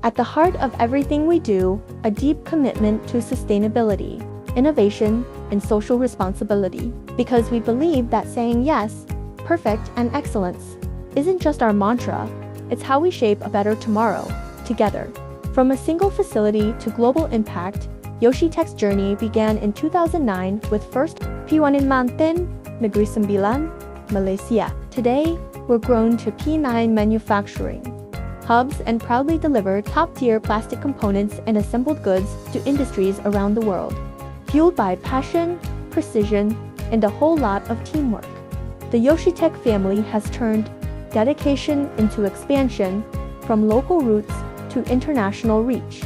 At the heart of everything we do, a deep commitment to sustainability, innovation, and social responsibility, because we believe that saying yes, perfect, and excellence isn't just our mantra, it's how we shape a better tomorrow, together. From a single facility to global impact, Yoshitec's journey began in 2009 with first P1 in Mantin, Negeri Sembilan, Malaysia. Today, we're grown to P9 manufacturing hubs and proudly deliver top-tier plastic components and assembled goods to industries around the world. Fueled by passion, precision, and a whole lot of teamwork, the Yoshitec family has turned dedication into expansion, from local roots to international reach.